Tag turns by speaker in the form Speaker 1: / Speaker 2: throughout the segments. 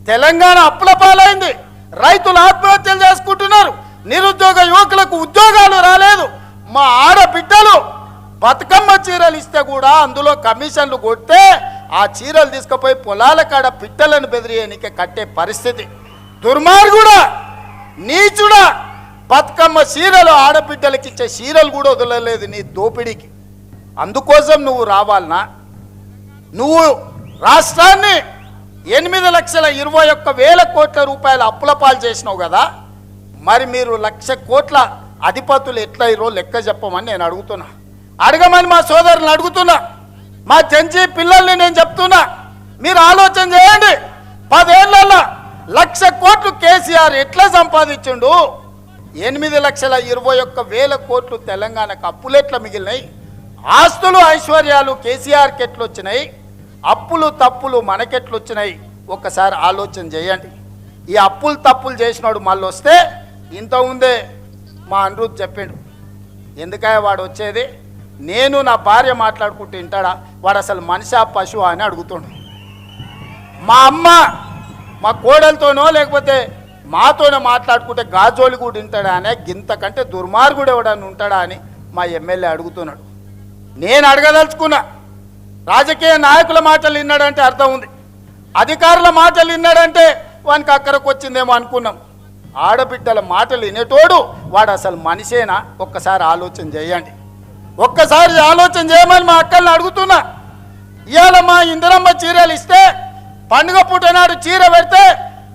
Speaker 1: తెలంగాణ అప్పుల పాలైంది, రైతులు ఆత్మహత్యలు చేసుకుంటున్నారు, నిరుద్యోగ యువకులకు ఉద్యోగాలు రాలేదు. మా ఆడబిడ్డలు బతుకమ్మ చీరలు ఇస్తే కూడా అందులో కమిషన్లు కొడితే ఆ చీరలు తీసుకుపోయి పొలాల కాడ పిట్టలను బెదిరియనికే కట్టే పరిస్థితి. దుర్మార్గుడా, నీచుడా, బతుకమ్మ చీరలు ఆడబిడ్డలకి ఇచ్చే చీరలు కూడా వదలలేదు నీ దోపిడీకి. అందుకోసం నువ్వు రావాలనా? నువ్వు రాష్ట్రాన్ని 8,21,000 కోట్ల రూపాయల అప్పుల పాలు చేసినావు కదా, మరి మీరు 1,00,000 కోట్ల అధిపతులు ఎట్లయిరో లెక్క చెప్పమని నేను అడుగుతున్నా. అడగమని మా సోదరులను అడుగుతున్నా, మా జంజీ పిల్లల్ని నేను చెప్తున్నా. మీరు ఆలోచన చేయండి. 10 ఏళ్లలో 1,00,000 కోట్లు కేసీఆర్ ఎట్లా సంపాదించిండు? 8,21,000 కోట్లు తెలంగాణకు అప్పులు ఎట్లా మిగిలినాయి? ఆస్తులు ఐశ్వర్యాలు కేసీఆర్కి ఎట్లొచ్చినాయి? అప్పులు తప్పులు మనకెట్లొచ్చినాయి? ఒక్కసారి ఆలోచన చేయండి. ఈ అప్పులు తప్పులు చేసినాడు మళ్ళీ వస్తే ఇంత ఉందే మా అనిరుద్ధ్ చెప్పిండు. ఎందుకయ్యా వాడు వచ్చేది? నేను నా భార్య మాట్లాడుకుంటూ వింటాడా? వాడు అసలు మనిషా పశువా అని అడుగుతుండు. మా అమ్మ మా కోడలతోనో లేకపోతే మాతోనే మాట్లాడుకుంటే గాజోలి కూడా వింటాడా అనే గింతకంటే దుర్మార్గుడు ఎవడని ఉంటాడా అని మా ఎమ్మెల్యే అడుగుతున్నాడు. నేను అడగదలుచుకున్నా. రాజకీయ నాయకుల మాటలు విన్నాడంటే అర్థం ఉంది, అధికారుల మాటలు విన్నాడంటే వానికి అక్కడికి వచ్చిందేమో అనుకున్నాం. ఆడబిడ్డల మాటలు వినేటోడు వాడు అసలు మనిషేనా? ఒక్కసారి ఆలోచన చేయండి. ఒక్కసారి ఆలోచన చేయమని మా అక్కల్ని అడుగుతున్నా. ఇవాళ మా ఇందిరమ్మ చీరలు ఇస్తే పండుగ పూట నాడు చీర పెడితే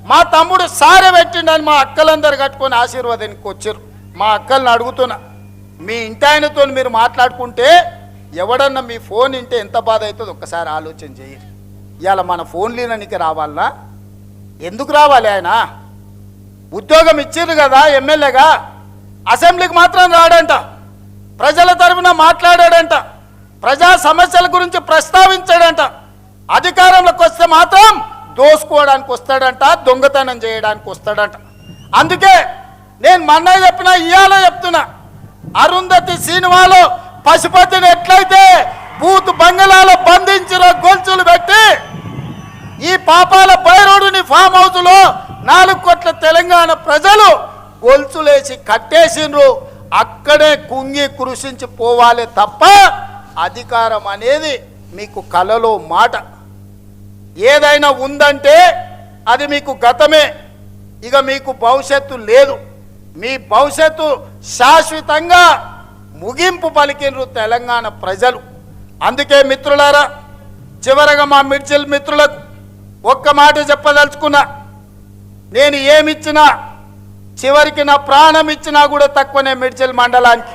Speaker 1: మా తమ్ముడు సారె పెట్టిండని మా అక్కలందరూ కట్టుకొని ఆశీర్వాదానికి వచ్చారు. మా అక్కల్ని అడుగుతున్నా, మీ ఇంటి ఆయనతో మీరు మాట్లాడుకుంటే ఎవడన్నా మీ ఫోన్ వింటే ఎంత బాధ అవుతుందో ఒక్కసారి ఆలోచన చేయండి. ఇవాళ మన ఫోన్లీననికి రావాలనా? ఎందుకు రావాలి? ఆయన ఉద్యోగం ఇచ్చారు కదా ఎమ్మెల్యేగా, అసెంబ్లీకి మాత్రం రాడంట, ప్రజల తరఫున మాట్లాడాడంట, ప్రజా సమస్యల గురించి ప్రస్తావించాడంట. అధికారంలోకి వస్తే మాత్రం దోసుకోవడానికి వస్తాడంట, దొంగతనం చేయడానికి వస్తాడంట. అందుకే నేను మొన్న చెప్పినా ఇవాళ చెప్తున్నా, అరుంధతి సినిమాలో పశుపతిని ఎట్లయితే బూత్ బంగళాలో బంధించిన గొలుసులు పెట్టి ఈ పాపాల భైరవుడిని ఫామ్ హౌస్లో 4 కోట్ల తెలంగాణ ప్రజలు గొలుసులేసి కట్టేసిండ్రు. అక్కడే కుంగి కృషించి పోవాలి తప్ప అధికారం అనేది మీకు కలలో మాట. ఏదైనా ఉందంటే అది మీకు గతమే, ఇక మీకు భవిష్యత్తు లేదు. మీ భవిష్యత్తు శాశ్వతంగా ముగింపు పలికినరు తెలంగాణ ప్రజలు. అందుకే మిత్రులారా, చివరగా మా మిడ్జిల్ మిత్రులకు ఒక్క మాట చెప్పదలుచుకున్నా. నేను ఏమిచ్చినా చివరికి నా ప్రాణం ఇచ్చినా కూడా తక్కువనే మిడ్జిల్ మండలానికి.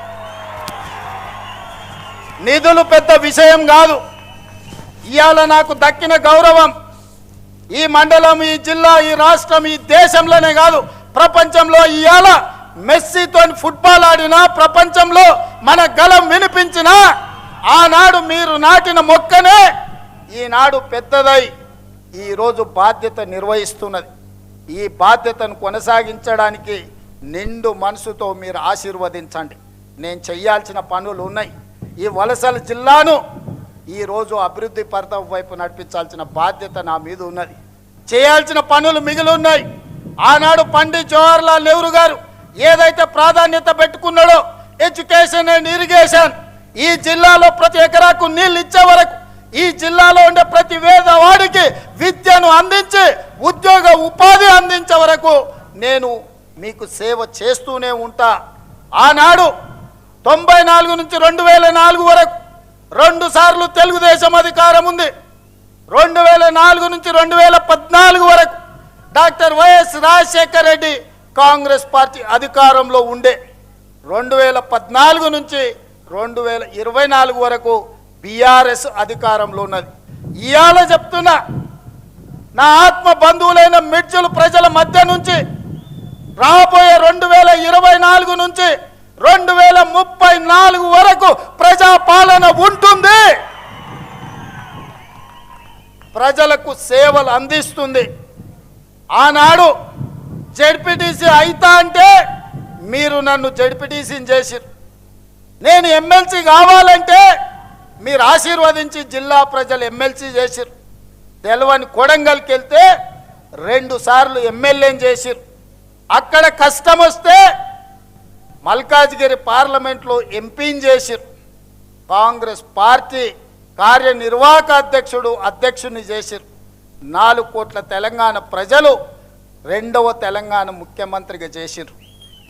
Speaker 1: నిధులు పెద్ద విషయం కాదు. ఇవాళ నాకు దక్కిన గౌరవం ఈ మండలం, ఈ జిల్లా, ఈ రాష్ట్రం, ఈ దేశంలోనే కాదు ప్రపంచంలో. ఇవాళ మెస్సీతో ఫుట్బాల్ ఆడినా, ప్రపంచంలో మన గలం వినిపించినా, ఆనాడు మీరు నాటిన మొక్కనే ఈనాడు పెద్దదై ఈరోజు బాధ్యత నిర్వహిస్తున్నది. ఈ బాధ్యతను కొనసాగించడానికి నిండు మనసుతో మీరు ఆశీర్వదించండి. నేను చేయాల్సిన పనులు ఉన్నాయి. ఈ వలసల జిల్లాను ఈరోజు అభివృద్ధి పథం వైపు నడిపించాల్సిన బాధ్యత నా మీద ఉన్నది. చేయాల్సిన పనులు మిగిలి ఉన్నాయి. ఆనాడు పండిత్ జవహర్లాల్ నెహ్రూ గారు ఏదైతే ప్రాధాన్యత పెట్టుకున్నాడో ఎడ్యుకేషన్ అండ్ ఇరిగేషన్, ఈ జిల్లాలో ప్రతి ఎకరాకు నీళ్ళు ఇచ్చే వరకు, ఈ జిల్లాలో ఉండే ప్రతి పేదవాడికి విద్యను అందించి ఉద్యోగ ఉపాధి అందించే వరకు నేను మీకు సేవ చేస్తూనే ఉంటా. ఆనాడు 94 నుంచి 2004 వరకు 2 సార్లు తెలుగుదేశం అధికారం ఉంది. 2004 నుంచి 2014 వరకు doctor YS Rajasekhar Reddy Congress party అధికారంలో ఉండే. 2014 నుంచి 2024 వరకు బీఆర్ఎస్ అధికారంలో ఉన్నది. ఇవాళ చెప్తున్నా, నా ఆత్మ బంధువులైన మిడ్జిల్ ప్రజల మధ్య నుంచి రాబోయే 2024 నుంచి 2034 వరకు ప్రజాపాలన ఉంటుంది. ప్రజలకు సేవలు అందిస్తుంది. ఆనాడు జెడ్పీటీసీ అయితా అంటే మీరు నన్ను జెడ్పీటీసీని చేసిరు. నేను ఎమ్మెల్సీ కావాలంటే మీరు ఆశీర్వదించి జిల్లా ప్రజలు ఎమ్మెల్సీ చేసిరు. తెలవని కొడంగల్కి వెళ్తే 2 సార్లు ఎమ్మెల్యేని చేసిరు. అక్కడ కష్టం వస్తే మల్కాజ్గిరి పార్లమెంట్లో ఎంపీని చేసిరు. కాంగ్రెస్ పార్టీ కార్యనిర్వాహక అధ్యక్షుడిని చేసిరు. 4 కోట్ల తెలంగాణ ప్రజలు 2వ తెలంగాణ ముఖ్యమంత్రిగా చేసిరు.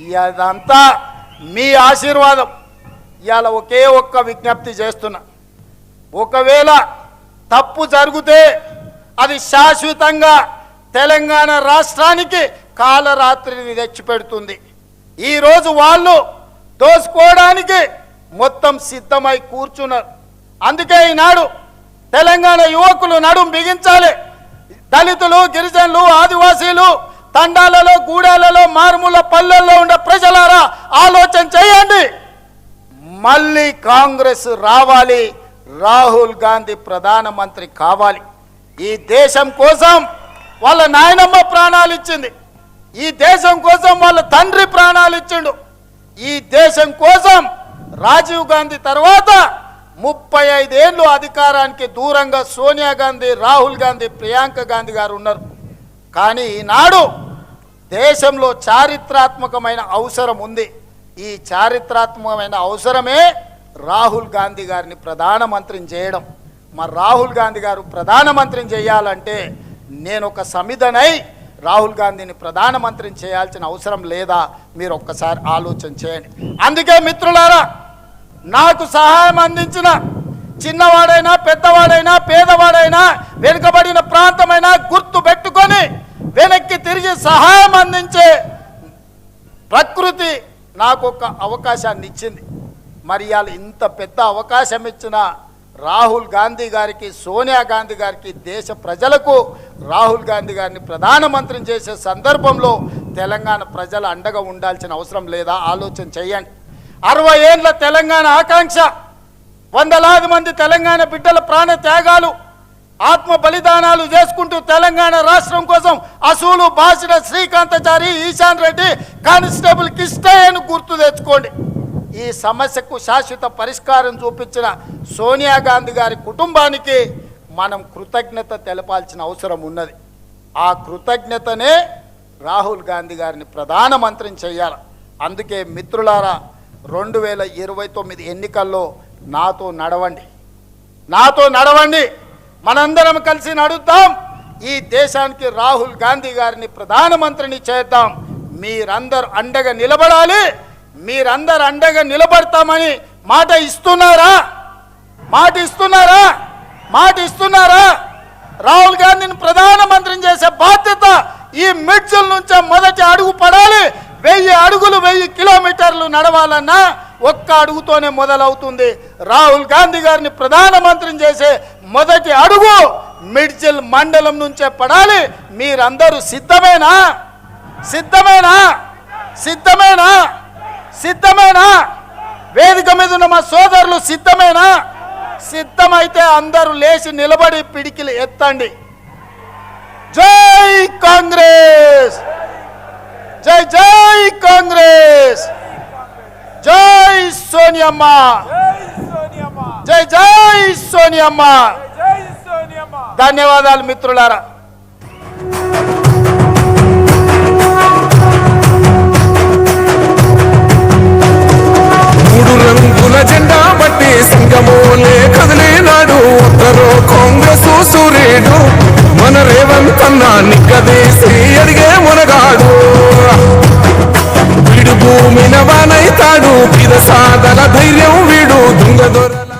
Speaker 1: ఇదంతా మీ ఆశీర్వాదం. ఇవాళ ఒకే ఒక్క విజ్ఞప్తి చేస్తున్నా, ఒకవేళ తప్పు జరిగితే అది శాశ్వతంగా తెలంగాణ రాష్ట్రానికి కాలరాత్రిని తెచ్చిపెడుతుంది. ఈరోజు వాళ్ళు దోసుకోవడానికి మొత్తం సిద్ధమై కూర్చున్నారు. అందుకే ఈనాడు తెలంగాణ యువకులు నడుం బిగించాలి. దళితులు, గిరిజనులు, ఆదివాసీలు, తండాలలో, గూడాలలో, మారుమూల పల్లెల్లో ఉండే ప్రజలారా ఆలోచన చేయండి. మళ్ళీ కాంగ్రెస్ రావాలి, రాహుల్ గాంధీ ప్రధానమంత్రి కావాలి. ఈ దేశం కోసం వాళ్ళ నాయనమ్మ ప్రాణాలు ఇచ్చింది, ఈ దేశం కోసం వాళ్ళ తండ్రి ప్రాణాలు ఇచ్చిండు. ఈ దేశం కోసం రాజీవ్ గాంధీ తర్వాత 35 ఏళ్ళు అధికారానికి దూరంగా సోనియా గాంధీ, రాహుల్ గాంధీ, ప్రియాంక గాంధీ గారు ఉన్నారు. కానీ ఈనాడు దేశంలో చారిత్రాత్మకమైన అవసరం ఉంది. ఈ చారిత్రాత్మకమైన అవసరమే రాహుల్ గాంధీ గారిని ప్రధానమంత్రిని చేయడం. మరి రాహుల్ గాంధీ గారు ప్రధానమంత్రిని చేయాలంటే నేను ఒక సమిధనై రాహుల్ గాంధీని ప్రధానమంత్రిని చేయాల్సిన అవసరం లేదా? మీరు ఒక్కసారి ఆలోచన చేయండి. అందుకే మిత్రులారా, నాకు సహాయం అందించిన చిన్నవాడైనా, పెద్దవాడైనా, పేదవాడైనా, వెనుకబడిన ప్రాంతమైనా గుర్తు పెట్టుకొని వెనక్కి తిరిగి సహాయం అందించే ప్రకృతి నాకు ఒక అవకాశాన్ని ఇచ్చింది. మరి ఇవాళ ఇంత పెద్ద అవకాశం ఇచ్చిన రాహుల్ గాంధీ గారికి, సోనియా గాంధీ గారికి, దేశ ప్రజలకు రాహుల్ గాంధీ గారిని ప్రధానమంత్రిని చేసే సందర్భంలో తెలంగాణ ప్రజల అండగా ఉండాల్సిన అవసరం లేదా? ఆలోచన చేయండి. 60 ఏళ్ల తెలంగాణ ఆకాంక్ష, వందలాది మంది తెలంగాణ బిడ్డల ప్రాణ త్యాగాలు, ఆత్మ బలిదానాలు చేసుకుంటూ తెలంగాణ రాష్ట్రం కోసం అసూలు బాసిన శ్రీకాంతచారి, ఈశాన్ రెడ్డి, కానిస్టేబుల్ కిష్టయ్యను గుర్తు తెచ్చుకోండి. ఈ సమస్యకు శాశ్వత పరిష్కారం చూపించిన సోనియా గాంధీ గారి కుటుంబానికి మనం కృతజ్ఞత తెలపాల్సిన అవసరం ఉన్నది. ఆ కృతజ్ఞతనే రాహుల్ గాంధీ గారిని ప్రధానమంత్రిని చేయాలి. అందుకే మిత్రులారా, 2029 ఎన్నికల్లో నాతో నడవండి. మనందరం కలిసి నడుద్దాం. ఈ దేశానికి రాహుల్ గాంధీ గారిని ప్రధానమంత్రిని చేద్దాం. మీరందరూ అండగా నిలబడాలి. మీరందరూ అండగా నిలబడతామని మాట ఇస్తున్నారా? రాహుల్ గాంధీని ప్రధానమంత్రిని చేసే బాధ్యత ఈ మిడ్జిల్ నుంచే మొదటి అడుగు పడాలి. 1000 అడుగులు 1000 కిలోమీటర్లు నడవాలన్నా ఒక్క అడుగుతోనే మొదలవుతుంది. రాహుల్ గాంధీ గారిని ప్రధానమంత్రిని చేసే మొదటి అడుగు మిడ్జిల్ మండలం నుంచే పడాలి. మీరందరూ సిద్ధమేనా? వేదిక మీద ఉన్న మా సోదరులు సిద్ధమైతే అందరూ లేచి నిలబడి పిడికిలు ఎత్తండి. జై కాంగ్రెస్, జై కాంగ్రెస్, జై సోనియమ్మ, జై సోనియమ్మ. ధన్యవాదాలు మిత్రులారా.
Speaker 2: రంగుల జెండా బట్టి సింగమోలే కదిలినాడు ఉత్తరో కాంగ్రెస్ సూర్యుడు. మన రేవంత్ అన్న నిగ్గదీసి అడిగే మునగాడు. వీడు భూమిన వానైతాడు, పిద సాగల ధైర్యం వీడు. దొంగ దొరల